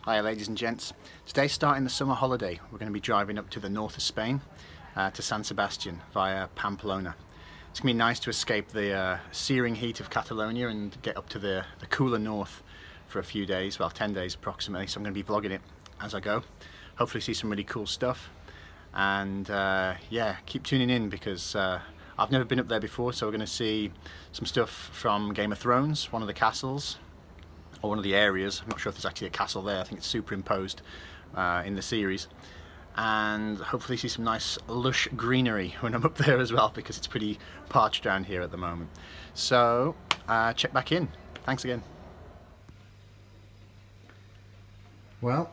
Hi ladies and gents. Today, starting the summer holiday, we're going to be driving up to the north of Spain, to San Sebastián via Pamplona. It's going to be nice to escape the searing heat of Catalonia and get up to the cooler north for a few days, well 10 days approximately, so I'm going to be vlogging it as I go. Hopefully see some really cool stuff, and yeah, keep tuning in because I've never been up there before, so we're going to see some stuff from Game of Thrones, one of the castles, or one of the areas. I'm not sure if there's actually a castle there, I think it's superimposed in the series, and hopefully see some nice lush greenery when I'm up there as well, because it's pretty parched down here at the moment. So check back in. Thanks again. Well,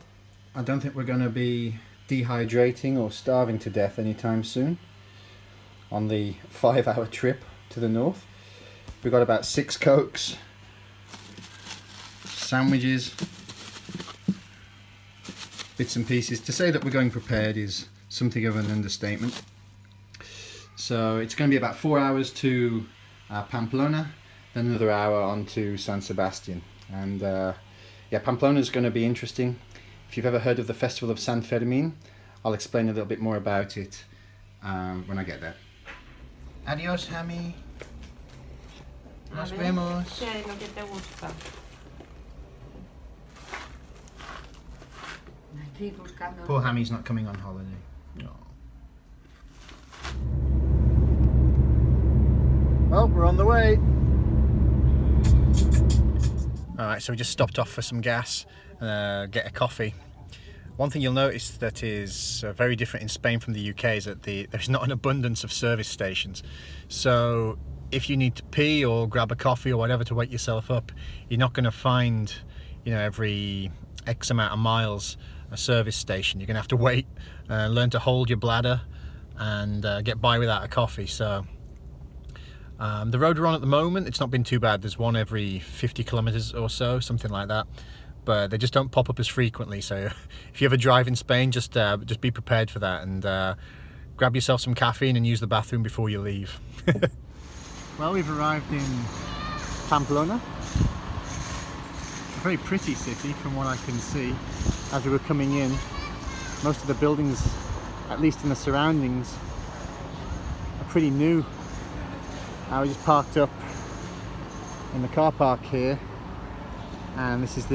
I don't think we're going to be dehydrating or starving to death anytime soon on the 5-hour trip to the north. We've got about 6 Cokes, sandwiches, bits and pieces. To say that we're going prepared is something of an understatement. So it's going to be about 4 hours to Pamplona, then another hour on to San Sebastián. And yeah, Pamplona is going to be interesting. If you've ever heard of the festival of San Fermín, I'll explain a little bit more about it when I get there. Adiós, Hami. Nos vemos. ¿Qué es lo que te gusta? Estoy buscando. Poor Hami's not coming on holiday. No. Well, we're on the way. Alright, so we just stopped off for some gas, get a coffee. One thing you'll notice that is very different in Spain from the UK is that there's not an abundance of service stations. So if you need to pee or grab a coffee or whatever to wake yourself up, you're not going to find, you know, every X amount of miles a service station. You're going to have to wait, learn to hold your bladder and get by without a coffee. So the road we're on at the moment, it's not been too bad. There's one every 50 kilometers or so, something like that. But they just don't pop up as frequently. So if you ever drive in Spain, just be prepared for that, and grab yourself some caffeine and use the bathroom before you leave. Well, we've arrived in Pamplona. A very pretty city from what I can see. As we were coming in, most of the buildings, at least in the surroundings, are pretty new. I was just parked up in the car park here, and this is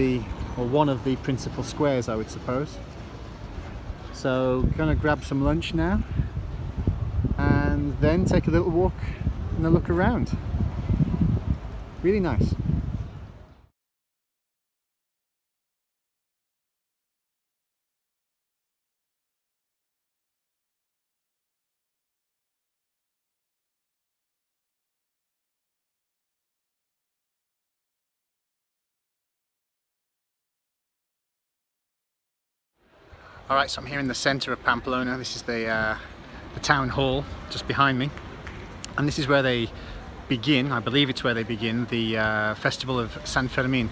one of the principal squares, I would suppose. So gonna grab some lunch now and then take a little walk and a look around. Really nice. Alright, so I'm here in the centre of Pamplona. This is the town hall just behind me, and this is where they begin, I believe it's where they begin, the festival of San Fermín.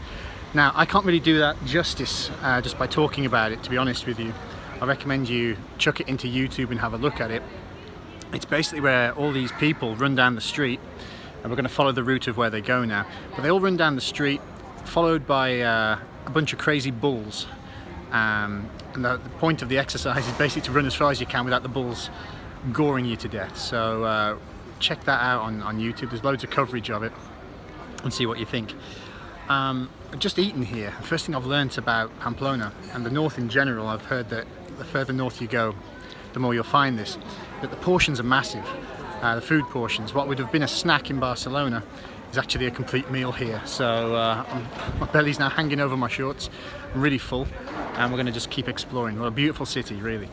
Now, I can't really do that justice just by talking about it, to be honest with you. I recommend you chuck it into YouTube and have a look at it. It's basically where all these people run down the street, and we're going to follow the route of where they go now. But they all run down the street, followed by a bunch of crazy bulls. And the point of the exercise is basically to run as far as you can without the bulls goring you to death. So check that out on YouTube. There's loads of coverage of it, and see what you think. I've just eaten here. The first thing I've learnt about Pamplona and the north in general, I've heard that the further north you go, the more you'll find this, that the portions are massive. The food portions, what would have been a snack in Barcelona, is actually a complete meal here. So my belly's now hanging over my shorts. I'm really full, and we're going to just keep exploring. What a beautiful city, really.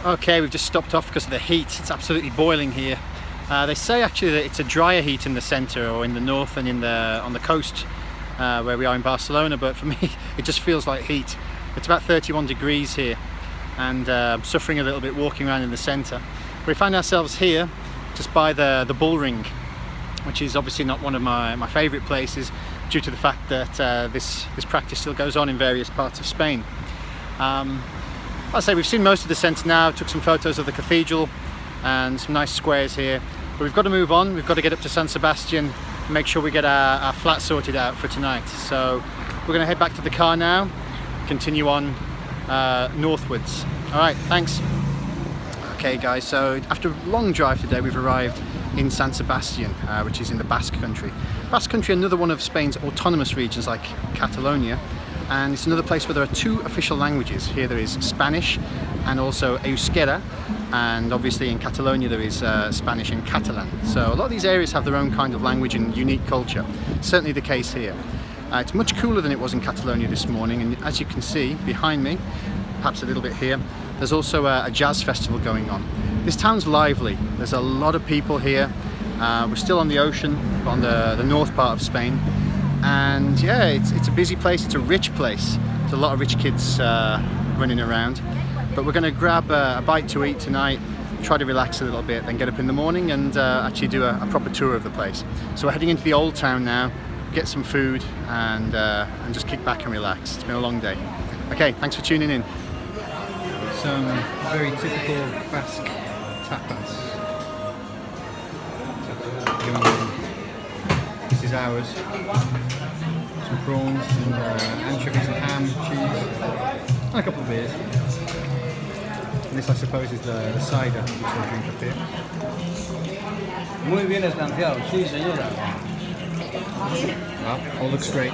Okay, we've just stopped off because of the heat. It's absolutely boiling here. They say actually that it's a drier heat in the centre or in the north than on the coast where we are in Barcelona, but for me it just feels like heat. It's about 31 degrees here, and I'm suffering a little bit walking around in the centre. We find ourselves here just by the bull ring, which is obviously not one of my favourite places due to the fact that this practice still goes on in various parts of Spain. I'll say we've seen most of the centre now, took some photos of the cathedral and some nice squares here. But we've got to move on, we've got to get up to San Sebastián and make sure we get our flat sorted out for tonight. So we're going to head back to the car now, continue on northwards. Alright, thanks. Okay guys, so after a long drive today we've arrived in San Sebastián, which is in the Basque Country. Basque Country, another one of Spain's autonomous regions like Catalonia, and it's another place where there are two official languages. Here there is Spanish and also Euskera, and obviously in Catalonia there is Spanish and Catalan. So a lot of these areas have their own kind of language and unique culture. Certainly the case here. It's much cooler than it was in Catalonia this morning, and as you can see behind me, perhaps a little bit here, there's also a jazz festival going on. This town's lively, there's a lot of people here. We're still on the ocean, on the north part of Spain, and yeah, it's a busy place, it's a rich place. There's a lot of rich kids running around, but we're going to grab a bite to eat tonight, try to relax a little bit, then get up in the morning and actually do a proper tour of the place. So we're heading into the old town now, get some food and just kick back and relax. It's been a long day. Okay, thanks for tuning in. Some very typical Basque tapas. This is ours. Some prawns and anchovies and ham, cheese, and a couple of beers. And this, I suppose, is the cider which we'll drink up here. Muy bien estanciado, sí señora. Well, all looks great.